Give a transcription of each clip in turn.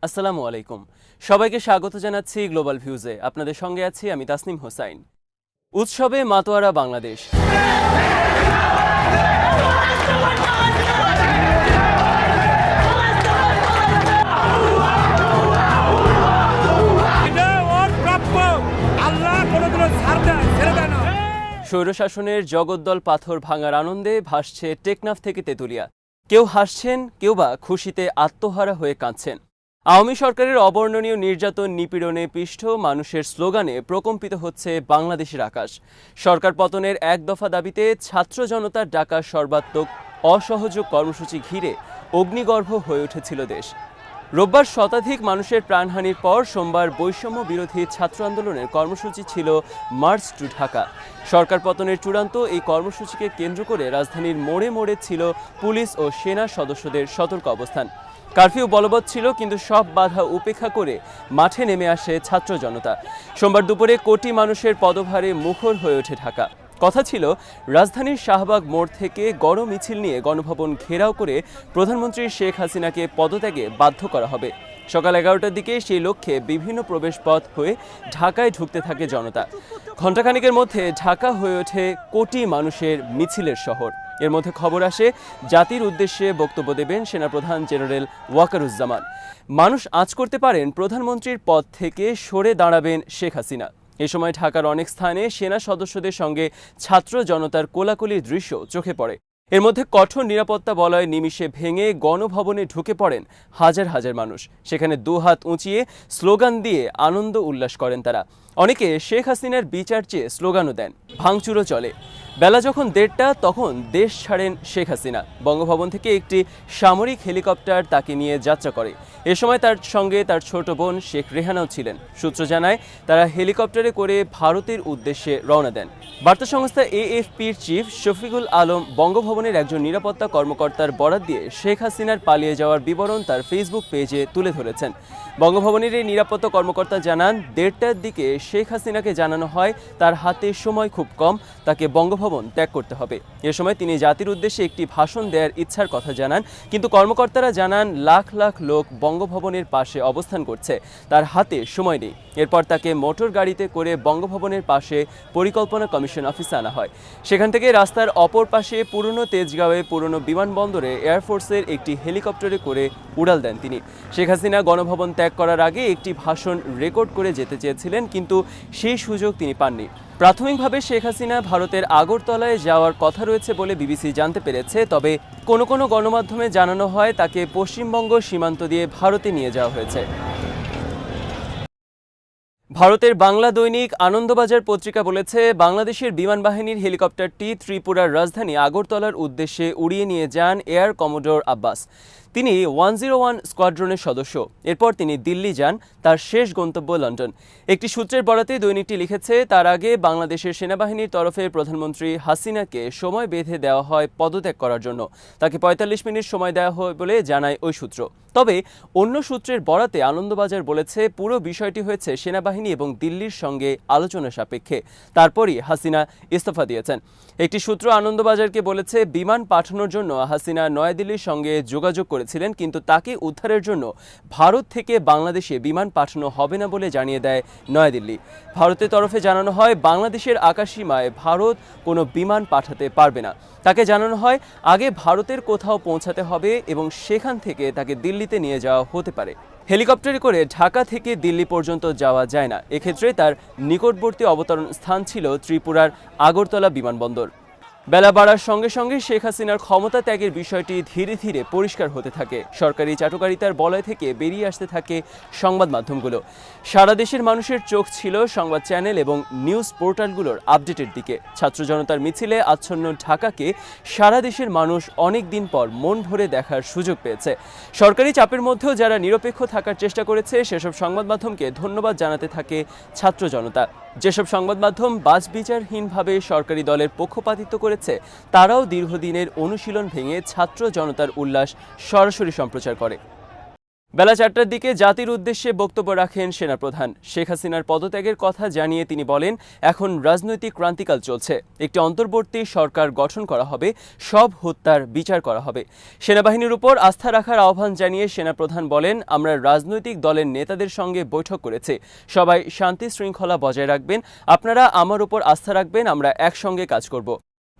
আসসালামু আলাইকুম। সবাইকে স্বাগত জানাচ্ছি গ্লোবাল ভিউজে। আপনাদের সঙ্গে আছি আমি তাসনিম হোসাইন। উৎসবে মাতোয়ারা বাংলাদেশ। স্বৈরশাসনের জগদ্দল পাথর ভাঙার আনন্দে ভাসছে টেকনাফ থেকে তেঁতুলিয়া। কেউ হাসছেন, কেউ বা খুশিতে আত্মহারা হয়ে কাঁদছেন। আওয়ামী সরকারের অবর্ণনীয় নির্যাতন নিপীড়নে পিষ্ট মানুষের স্লোগানে প্রকম্পিত হচ্ছে বাংলাদেশের আকাশ। সরকার পতনের এক দফা দাবিতে ছাত্র জনতার ডাকা সর্বাত্মক অসহযোগ কর্মসূচি ঘিরে অগ্নিগর্ভ হয়ে উঠেছিল দেশ। রোববার শতাধিক মানুষের প্রাণহানির পর সোমবার বৈষম্য বিরোধী ছাত্র আন্দোলনের কর্মসূচি ছিল মার্চ টু ঢাকা। সরকার পতনের চূড়ান্ত এই কর্মসূচিকে কেন্দ্র করে রাজধানীর মোড়ে মোড়ে ছিল পুলিশ ও সেনা সদস্যদের সতর্ক অবস্থান। কারফিউ বলবৎ ছিল, কিন্তু সব বাধা উপেক্ষা করে মাঠে নেমে আসে ছাত্র জনতা। সোমবার দুপুরে কোটি মানুষের পদভারে মুখর হয়ে ওঠে ঢাকা। কথা ছিল রাজধানীর শাহবাগ মোড় থেকে গণ মিছিল নিয়ে গণভবন ঘেরাও করে প্রধানমন্ত্রী শেখ হাসিনাকে পদত্যাগে বাধ্য করা হবে। সকাল 11টার দিকে সেই লক্ষ্যে বিভিন্ন প্রবেশপথ হয়ে ঢাকায় ঢুকতে থাকে জনতা। ঘণ্টাখানিকের মধ্যে ঢাকা হয়ে ওঠে কোটি মানুষের মিছিলের শহর। এর মধ্যে খবর আসে জাতির উদ্দেশ্যে বক্তব্য দেবেন সেনাপ্রধান জেনারেল ওয়াকারুজ্জামান। মানুষ আঁচ করতে পারেন প্রধানমন্ত্রীর পদ থেকে সরে দাঁড়াবেন শেখ হাসিনা। এ সময় ঢাকার অনেক স্থানে সেনা সদস্যদের সঙ্গে ছাত্র জনতার কোলাকুলির দৃশ্য চোখে পড়ে। এর মধ্যে কঠোর নিরাপত্তা বলয় নিমিষে ভেঙে গণভবনে ঢুকে পড়েন হাজার হাজার মানুষ। সেখানে দুহাত উঁচিয়ে স্লোগান দিয়ে আনন্দ উল্লাস করেন তারা। অনেকে শেখ হাসিনার বিচার চেয়ে স্লোগানও দেন। ভাঙচুরও চলে। বেলা যখন 1:30 তখন দেশ ছাড়েন শেখ হাসিনা। বঙ্গভবন থেকে একটি সামরিক হেলিকপ্টার তাকে নিয়ে যাত্রা করে। এ সময় তার সঙ্গে তার ছোট বোন শেখ রেহানাও ছিলেন। সূত্র জানায় তারা হেলিকপ্টারে করে ভারতের উদ্দেশ্যে রওনা দেন। বার্তা সংস্থা AFPর চিফ শফিকুল আলম বঙ্গভবনের একজন নিরাপত্তা কর্মকর্তার বরাত দিয়ে শেখ হাসিনার পালিয়ে যাওয়ার বিবরণ তার ফেসবুক পেজে তুলে ধরেছেন। বঙ্গভবনের এই নিরাপত্তা কর্মকর্তা জানান, 1:30টার দিকে শেখ হাসিনাকে জানানো হয় তার হাতে সময় খুব কম, তাকে বঙ্গভবন ত্যাগ করতে হবে। এ সময় তিনি জাতির উদ্দেশ্যে একটি ভাষণ দেওয়ার ইচ্ছার কথা জানান, কিন্তু কর্মকর্তারা জানান লাখ লাখ লোক বঙ্গভবনের পাশে অবস্থান করছে, তার হাতে সময় নেই। এরপর তাকে মোটর গাড়িতে করে বঙ্গভবনের পাশে পরিকল্পনা কমিশন অফিসে আনা হয়। সেখান থেকে রাস্তার অপর পাশে পুরনো তেজগাঁওয়ে পুরনো বিমানবন্দরে এয়ারফোর্সের একটি হেলিকপ্টারে করে উড়াল দেন তিনি। শেখ হাসিনা গণভবন ত্যাগ করার আগে একটি ভাষণ রেকর্ড করে যেতে চেয়েছিলেন, কিন্তু সেই সুযোগ তিনি পাননি। প্রাথমিকভাবে শেখ হাসিনা ভারতের আগরতলায় যাওয়ার কথা রয়েছে বলে বিবিসি জানতে পেরেছে, তবে কোনো কোনো গণমাধ্যমে জানানো হয় তাকে পশ্চিমবঙ্গ সীমান্ত দিয়ে ভারতে নিয়ে যাওয়া হয়েছে। ভারতের বাংলা দৈনিক আনন্দবাজার পত্রিকা বলেছে, বাংলাদেশের বিমান বাহিনীর হেলিকপ্টারটি ত্রিপুরার রাজধানী আগরতলার উদ্দেশ্যে উড়িয়ে নিয়ে যান এয়ার কমোডোর আব্বাস। তিনি 101 স্কোয়াড্রনের সদস্য। এরপর তিনি দিল্লি যান, তার শেষ গন্তব্য লন্ডন। একটি সূত্রের বরাতে দৈনিকটি লিখেছে, তার আগে বাংলাদেশের সেনাবাহিনীর তরফে প্রধানমন্ত্রী হাসিনাকে সময় বেঁধে দেওয়া হয় পদত্যাগ করার জন্য। তাকে 45 মিনিট সময় দেওয়া হয় বলে জানায় ওই সূত্র। তবে অন্য সূত্রের বরাতে আনন্দবাজার বলেছে, পুরো বিষয়টি হয়েছে সেনাবাহিনী এবং দিল্লির সঙ্গে আলোচনা সাপেক্ষে। তারপরই হাসিনা ইস্তফা দিয়েছেন। একটি সূত্র আনন্দবাজারকে বলেছে, বিমান পাঠানোর জন্য হাসিনা নয়াদিল্লির সঙ্গে যোগাযোগ করেছিলেন, কিন্তু তাকে উদ্ধারের জন্য ভারত থেকে বাংলাদেশে বিমান পাঠানো হবে না বলে জানিয়ে দেয় নয়াদিল্লি। ভারতের তরফে জানানো হয় বাংলাদেশের আকাশসীমায় ভারত কোনো বিমান পাঠাতে পারবে না। তাকে জানানো হয় আগে ভারতের কোথাও পৌঁছাতে হবে এবং সেখান থেকে তাকে দিল্লিতে নিয়ে যাওয়া হতে পারে। হেলিকপ্টারে করে ঢাকা থেকে দিল্লি পর্যন্ত যাওয়া যায় না। এক্ষেত্রে তার নিকটবর্তী অবতরণ স্থান ছিল ত্রিপুরার আগরতলা বিমানবন্দর। বেলা বাড়ার সঙ্গে সঙ্গে শেখ হাসিনার ক্ষমতা ত্যাগের বিষয়টি ধীরে ধীরে পরিষ্কার হতে থাকে। সরকারি চাটুকারিতার বলয় থেকে বেরিয়ে আসতে থাকে সংবাদ মাধ্যমগুলো। সারা দেশের মানুষের চোখ ছিল সংবাদ চ্যানেল এবং নিউজ পোর্টালগুলোর আপডেটের দিকে। ছাত্র জনতার মিছিলে আচ্ছন্ন ঢাকাকে সারা দেশের মানুষ অনেক দিন পর মন ভরে দেখার সুযোগ পেয়েছে। সরকারি চাপের মধ্যেও যারা নিরপেক্ষ থাকার চেষ্টা করেছে সেসব সংবাদ মাধ্যমকে ধন্যবাদ জানাতে থাকে ছাত্র জনতা। যেসব সংবাদ মাধ্যম বাছবিচারহীনভাবে সরকারি দলের পক্ষপাতিত্ব করেছে, তারাও দীর্ঘদিনের অনুশীলন ভেঙে ছাত্র জনতার উল্লাস সরাসরি সম্প্রচার করে। বেলা 4টার দিকে জাতির উদ্দেশ্যে বক্তব্য রাখেন সেনাপ্রধান। শেখ হাসিনার পদত্যাগের কথা জানিয়ে তিনি বলেন, এখন রাজনৈতিক ক্রান্তিকাল চলছে, একটি অন্তর্বর্তী সরকার গঠন করা হবে, সব হত্যার বিচার করা হবে। সেনাবাহিনীর উপর আস্থা রাখার আহ্বান জানিয়ে সেনাপ্রধান বলেন, আমরা রাজনৈতিক দলের নেতাদের সঙ্গে বৈঠক করেছি, সবাই শান্তি শৃঙ্খলা বজায় রাখবেন, আপনারা আমার উপর আস্থা রাখবেন, আমরা একসঙ্গে কাজ করব।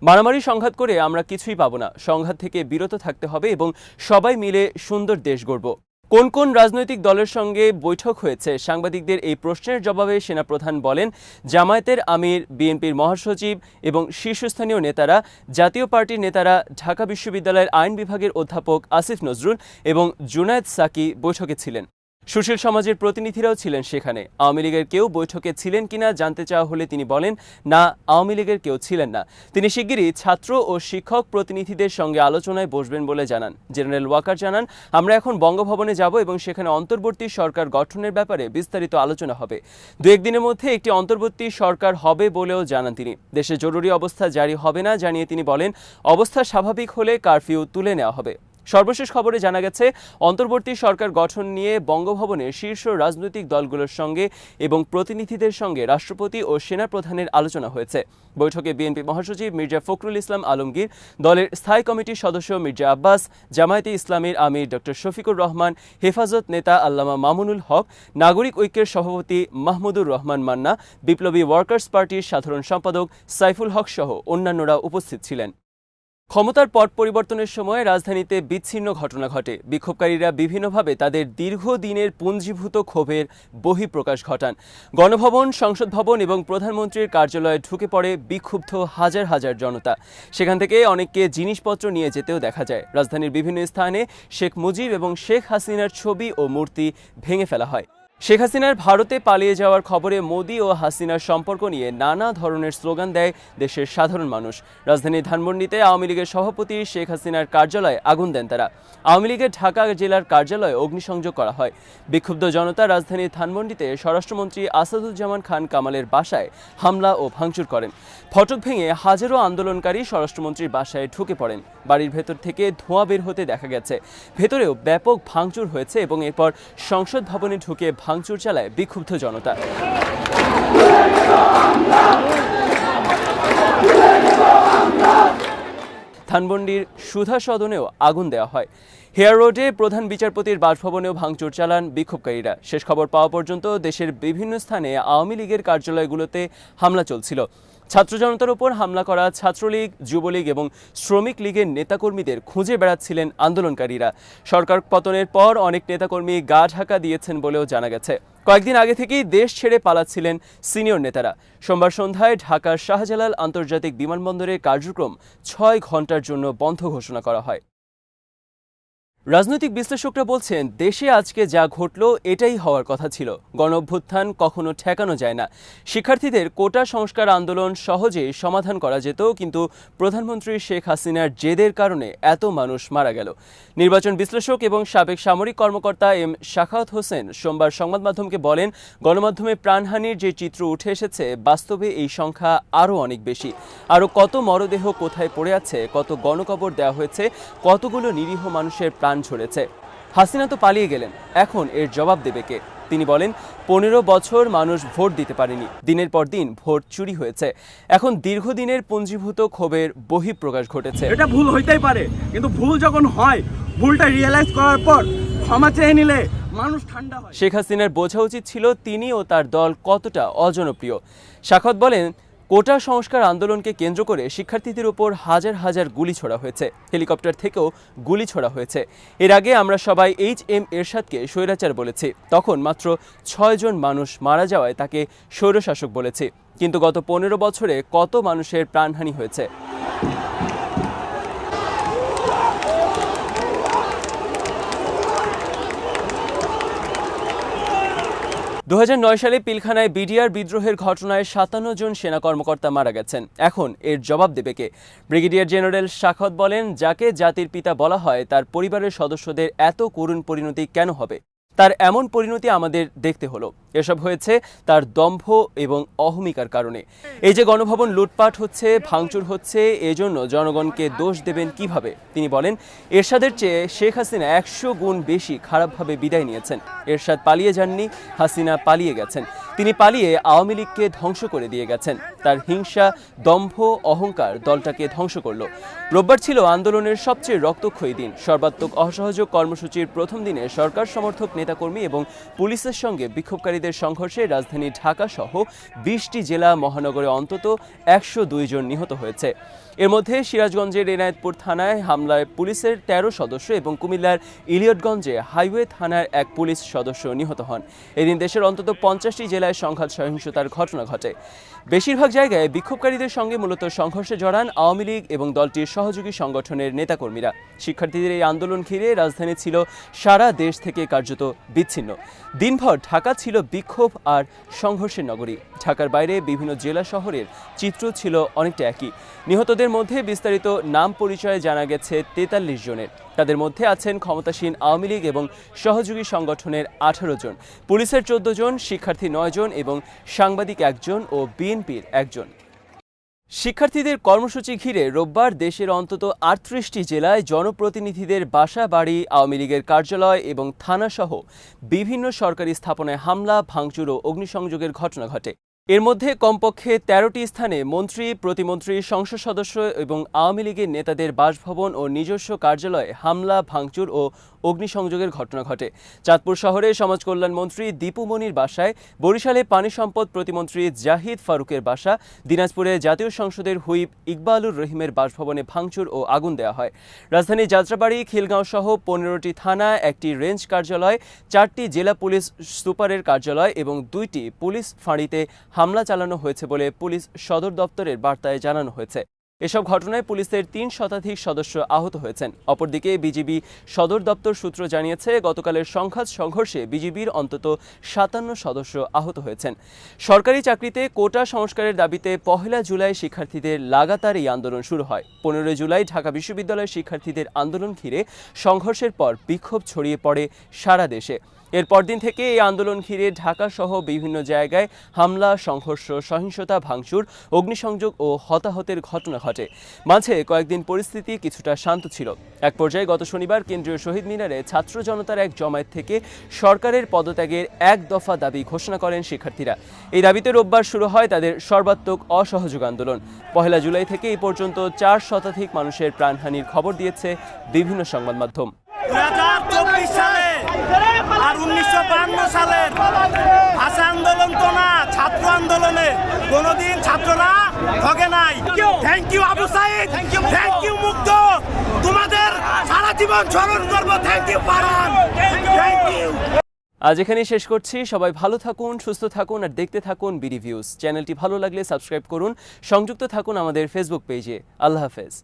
মারামারি সংঘাত করে আমরা কিছুই পাবো না, সংঘাত থেকে বিরত থাকতে হবে এবং সবাই মিলে সুন্দর দেশ গড়ব। কোন কোন রাজনৈতিক দলের সঙ্গে বৈঠক হয়েছে, সাংবাদিকদের এই প্রশ্নের জবাবে সেনাপ্রধান বলেন, জামায়াতের আমির, বিএনপির মহাসচিব এবং শীর্ষস্থানীয় নেতারা, জাতীয় পার্টির নেতারা, ঢাকা বিশ্ববিদ্যালয়ের আইন বিভাগের অধ্যাপক আসিফ নজরুল এবং জুনায়েদ সাকি বৈঠকে ছিলেন। সুশীল সমাজের প্রতিনিধিরাও ছিলেন সেখানে। আওয়ামী লীগের কেউ বৈঠকে ছিলেন কিনা জানতে চাওয়া হলে তিনি বলেন, না, আওয়ামী লীগের কেউ ছিলেন না। তিনি শিগগিরই ছাত্র ও শিক্ষক প্রতিনিধিদের সঙ্গে আলোচনায় বসবেন বলে জানান। জেনারেল ওয়াকার জানান, আমরা এখন বঙ্গভবনে যাব এবং সেখানে অন্তর্বর্তী সরকার গঠনের ব্যাপারে বিস্তারিত আলোচনা হবে। দু একদিনের মধ্যে একটি অন্তর্বর্তী সরকার হবে বলেও জানান তিনি। দেশে জরুরি অবস্থা জারি হবে না জানিয়ে তিনি বলেন, অবস্থা স্বাভাবিক হলে কারফিউ তুলে নেওয়া হবে। সর্বশেষ খবরে জানা গেছে, অন্তর্বর্তী সরকার গঠন নিয়ে বঙ্গভবনে শীর্ষ রাজনৈতিক দলগুলোর সঙ্গে এবং প্রতিনিধিদের সঙ্গে রাষ্ট্রপতি ও সেনাপ্রধানের আলোচনা হয়েছে। বৈঠকে বিএনপি মহাসচিব মির্জা ফখরুল ইসলাম আলমগীর, দলের স্থায়ী কমিটির সদস্য মির্জা আব্বাস, জামায়াতে ইসলামীর আমির ডক্টর শফিকুর রহমান, হেফাজত নেতা আল্লামা মামুনুল হক, নাগরিক ঐক্যের সভাপতি মাহমুদুর রহমান মান্না, বিপ্লবী ওয়ার্কার্স পার্টির সাধারণ সম্পাদক সাইফুল হক সহ অন্যান্যরা উপস্থিত ছিলেন। ক্ষমতার পট পরিবর্তনের সময় রাজধানীতে বিচ্ছিন্ন ঘটনা ঘটে। বিক্ষোভকারীরা বিভিন্নভাবে তাদের দীর্ঘদিনের পুঞ্জীভূত ক্ষোভের বহিঃপ্রকাশ ঘটান। গণভবন, সংসদ ভবন এবং প্রধানমন্ত্রীর কার্যালয়ে ঢুকে পড়ে বিক্ষুব্ধ হাজার হাজার জনতা। সেখান থেকে অনেককে জিনিসপত্র নিয়ে যেতেও দেখা যায়। রাজধানীর বিভিন্ন স্থানে শেখ মুজিব এবং শেখ হাসিনার ছবি ও মূর্তি ভেঙে ফেলা হয়। শেখ হাসিনার ভারতে পালিয়ে যাওয়ার খবরে মোদি ও হাসিনার সম্পর্ক নিয়ে নানা ধরনের স্লোগান দেয় দেশের সাধারণ মানুষ। রাজধানীর ধানমন্ডিতে আওয়ামী লীগের সভাপতি শেখ হাসিনার কার্যালয়ে আগুন দেন তারা। আওয়ামী লীগের ঢাকা জেলার কার্যালয়ে অগ্নিসংযোগ করা হয়। বিক্ষুব্ধ জনতা রাজধানীর ধানমন্ডিতে স্বরাষ্ট্রমন্ত্রী আসাদুজ্জামান খান কামালের বাসায় হামলা ও ভাঙচুর করেন। ফটক ভেঙে হাজারো আন্দোলনকারী স্বরাষ্ট্রমন্ত্রীর বাসায় ঢুকে পড়েন। বাড়ির ভেতর থেকে ধোঁয়া বের হতে দেখা গেছে। ভেতরেও ব্যাপক ভাঙচুর হয়েছে এবং এরপর সংসদ ভবনে ঢুকে ভাঙচুর চালায় বিক্ষুব্ধ জনতা। ধানমন্ডির সুধা সদনেও আগুন দেওয়া হয়। হেয়ার রোডে প্রধান বিচারপতির বাসভবনেও ভাঙচুর চালান বিক্ষোভকারীরা। শেষ খবর পাওয়া পর্যন্ত দেশের বিভিন্ন স্থানে আওয়ামী লীগের কার্যালয়গুলোতে হামলা চলছিল। ছাত্র জনতার উপর হামলা করা ছাত্রলীগ, যুবলীগ এবং শ্রমিক লীগের নেতাকর্মীদের খুঁজে বেড়াচ্ছিলেন আন্দোলনকারীরা। সরকার পতনের পর অনেক নেতাকর্মী গা ঢাকা দিয়েছেন বলেও জানা গেছে। কয়েকদিন আগে থেকেই দেশ ছেড়ে পালাচ্ছিলেন সিনিয়র নেতারা। সোমবার সন্ধ্যায় ঢাকার শাহজালাল আন্তর্জাতিক বিমানবন্দরের কার্যক্রম 6 ঘন্টার জন্য বন্ধ ঘোষণা করা হয়। রাজনৈতিক বিশ্লেষকরা বলছেন, দেশে আজকে যা ঘটল এটাই হওয়ার কথা ছিল। গণঅভ্যুত্থান কখনো ঠেকানো যায় না। শিক্ষার্থীদের কোটা সংস্কার আন্দোলন সহজেই সমাধান করা যেত, কিন্তু প্রধানমন্ত্রী শেখ হাসিনার জেদের কারণে এত মানুষ মারা গেল। নির্বাচন বিশ্লেষক এবং সাবেক সামরিক কর্মকর্তা এম শাখাওয়াত হোসেন সোমবার সংবাদ মাধ্যমকে বলেন, গণমাধ্যমে প্রাণহানির যে চিত্র উঠে এসেছে, বাস্তবে এই সংখ্যা আরও অনেক বেশি। আরও কত মরদেহ কোথায় পড়ে আছে, কত গণকবর দেওয়া হয়েছে, কতগুলো নিরীহ মানুষের প্রাণ ঝরেছে। হাসিনা তো পালিয়ে গেলেন, এখন এর জবাব দেবে কে? তিনি বলেন, 15 বছর মানুষ ভোট দিতে পারেনি, দিনের পর দিন ভোট চুরি হয়েছে। এখন দীর্ঘদিনের পুঞ্জীভূত ক্ষোভের বহিঃপ্রকাশ ঘটেছে। এটা ভুল হইতেই পারে, কিন্তু ভুল যখন হয়, ভুলটা রিয়েলাইজ করার পর ক্ষমা চেয়ে নিলে মানুষ ঠান্ডা হয়। শেখ হাসিনার বোঝা উচিত ছিল তিনি ও তার দল কতটা অজনপ্রিয়। শাখাওয়াত বলেন, কোটা সংস্কার আন্দোলনকে কেন্দ্র করে শিক্ষার্থীদের উপর হাজার হাজার গুলি ছোড়া হয়েছে, হেলিকপ্টার থেকেও গুলি ছোড়া হয়েছে। এর আগে আমরা সবাই এইচ.এম. এরশাদকে স্বৈরাচার বলেছি, তখন মাত্র 6 জন মানুষ মারা যাওয়ায় তাকে স্বৈরশাসক বলেছি। কিন্তু গত 15 বছরে কত মানুষের প্রাণহানি হয়েছে। 2009 সালে পিলখানায় বিডিআর বিদ্রোহের ঘটনায় 57 জন সেনা কর্মকর্তা মারা গেছেন। এখন এর জবাব দেবে কে? ব্রিগেডিয়ার জেনারেল শাখাওয়াত বলেন, যাকে জাতির পিতা বলা হয় তার পরিবারের সদস্যদের এত করুণ পরিণতি কেন হবে? তার এমন পরিণতি আমাদের দেখতে হলো। এসব হয়েছে তার দম্ভ এবং অহমিকার কারণে। এই যে গণভবন লুটপাট হচ্ছে, ভাঙচুর হচ্ছে, এজন্য জনগণকে দোষ দেবেন কিভাবে? তিনি বলেন, এরশাদের চেয়ে শেখ হাসিনা 100 গুণ বেশি খারাপভাবে বিদায় নিয়েছেন। এরশাদ পালিয়ে যাননি, হাসিনা পালিয়ে গেছেন। তিনি পালিয়ে আওয়ামী লীগকে ধ্বংস করে দিয়ে গেছেন। তার হিংসা, দম্ভ, অহংকার দলটাকে ধ্বংস করল। রোববার ছিল আন্দোলনের সবচেয়ে রক্তক্ষয়ী দিন। সর্বাত্মক অসহযোগ কর্মসূচির প্রথম দিনে সরকার সমর্থক নেতাকর্মী এবং পুলিশের সঙ্গে বিক্ষোভকারীদের সংঘর্ষে রাজধানী ঢাকা সহ 20টি জেলা মহানগরে অন্তত 102 জন নিহত হয়েছে। এর মধ্যে সিরাজগঞ্জের এনায়েতপুর থানায় হামলায় পুলিশের 13 সদস্য এবং কুমিল্লার ইলিয়টগঞ্জে হাইওয়ে থানার এক পুলিশ সদস্য নিহত হন। এদিন দেশের অন্তত 50টি জেলায় সংঘাত সহিংসতার ঘটনা ঘটে। বেশিরভাগ জায়গায় বিক্ষোভকারীদের সঙ্গে মূলত সংঘর্ষে জড়ান আওয়ামী লীগ এবং দলটির সহযোগী সংগঠনের নেতাকর্মীরা। শিক্ষার্থীদের এই আন্দোলন ঘিরে রাজধানী ছিল সারা দেশ থেকে কার্যত বিচ্ছিন্ন। দিনভর ঢাকা ছিল বিক্ষোভ আর সংঘর্ষের নগরী। ঢাকার বাইরে বিভিন্ন জেলা শহরের চিত্র ছিল অনেকটা একই। নিহতদের মধ্যে বিস্তারিত নাম পরিচয়ে জানা গেছে 43 জনের। তাদের মধ্যে আছেন ক্ষমতাসীন আওয়ামী লীগ এবং সহযোগী সংগঠনের 18 জন, পুলিশের 14 জন, শিক্ষার্থী 9 জন এবং সাংবাদিক 1 জন ও বিএনপির 1 জন। শিক্ষার্থীদের কর্মসূচি ঘিরে রোববার দেশের অন্তত 38টি জেলায় জনপ্রতিনিধিদের বাসা বাড়ি, আওয়ামী লীগের কার্যালয় এবং থানাসহ বিভিন্ন সরকারি স্থাপনায় হামলা, ভাঙচুর ও অগ্নিসংযোগের ঘটনা ঘটে। এর মধ্যে কমপক্ষে 13টি স্থানে মন্ত্রী, প্রতিমন্ত্রী, সংসদ সদস্য এবং আওয়ামী লীগের নেতাদের বাসভবন ও নিজস্ব কার্যালয়ে হামলা, ভাঙচুর ও অগ্নিসংযোগের ঘটনা ঘটে। চাঁদপুর শহরে সমাজ কল্যাণ মন্ত্রী দীপু মনির বাসায়, বরিশালে পানি সম্পদ প্রতিমন্ত্রী জাহিদ ফারুকের বাসা, দিনাজপুরে জাতীয় সংসদের হুইপ ইকবালুর রহিমের বাসভবনে ভাঙচুর ও আগুন দেওয়া হয়। রাজধানীর যাত্রাবাড়ি, খিলগাঁও সহ 15টি থানা, একটি রেঞ্জ কার্যালয়, 4টি জেলা পুলিশ সুপারের কার্যালয় এবং 2টি পুলিশ ফাঁড়িতে হামলা চালানো হয়েছে বলে পুলিশ সদর দপ্তরের বার্তায় জানানো হয়েছে। এসব ঘটনায় পুলিশের 3 শতাধিক সদস্য আহত হয়েছেন। অপরদিকে বিজিবি সদর দপ্তর সূত্র জানিয়েছে, গতকালের সংঘর্ষে বিজিবির অন্তত 57 সদস্য আহত হয়েছেন। সরকারি চাকরিতে কোটা সংস্কারের দাবিতে 1 জুলাই শিক্ষার্থীদের লাগাতার এই আন্দোলন শুরু হয়। 15 জুলাই ঢাকা বিশ্ববিদ্যালয়ের শিক্ষার্থীদের আন্দোলন ঘিরে সংঘর্ষের পর বিক্ষোভ ছড়িয়ে পড়ে সারা দেশে। এর পরদিন থেকে এই আন্দোলন ঘিরে ঢাকা সহ বিভিন্ন জায়গায় হামলা, সংঘর্ষ, সহিংসতা, ভাঙচুর, অগ্নিসংযোগ ও হতাহতের ঘটনা ঘটে। মাঝে কয়েকদিন পরিস্থিতি কিছুটা শান্ত ছিল। এক পর্যায়ে গত শনিবার কেন্দ্রীয় শহীদ মিনারে ছাত্র জনতার এক জমায়েত থেকে সরকারের পদত্যাগের 1 দফা দাবি ঘোষণা করেন শিক্ষার্থীরা। এই দাবিতে রোববার শুরু হয় তাদের সর্বাত্মক অসহযোগ আন্দোলন। 1 জুলাই থেকে এই পর্যন্ত 4 শতাধিক মানুষের প্রাণহানির খবর দিয়েছে বিভিন্ন সংবাদ মাধ্যম। 2024 সালে আর 1952 সালের ভাষা আন্দোলন তো না, ছাত্র আন্দোলনে কোনোদিন ছাত্ররা ঠকে নাই। Thank you Abu Sayeed, thank you Mugdho, তোমাদের সারা জীবন স্মরণ করবো। Thank you Farhan, thank you. আজ এখানেই শেষ করছি। সবাই ভালো থাকুন, সুস্থ থাকুন আর দেখতে থাকুন বিডি ভিউজ। চ্যানেলটি ভালো লাগলে সাবস্ক্রাইব করুন, সংযুক্ত থাকুন আমাদের ফেসবুক পেজে। আল্লাহ হাফেজ।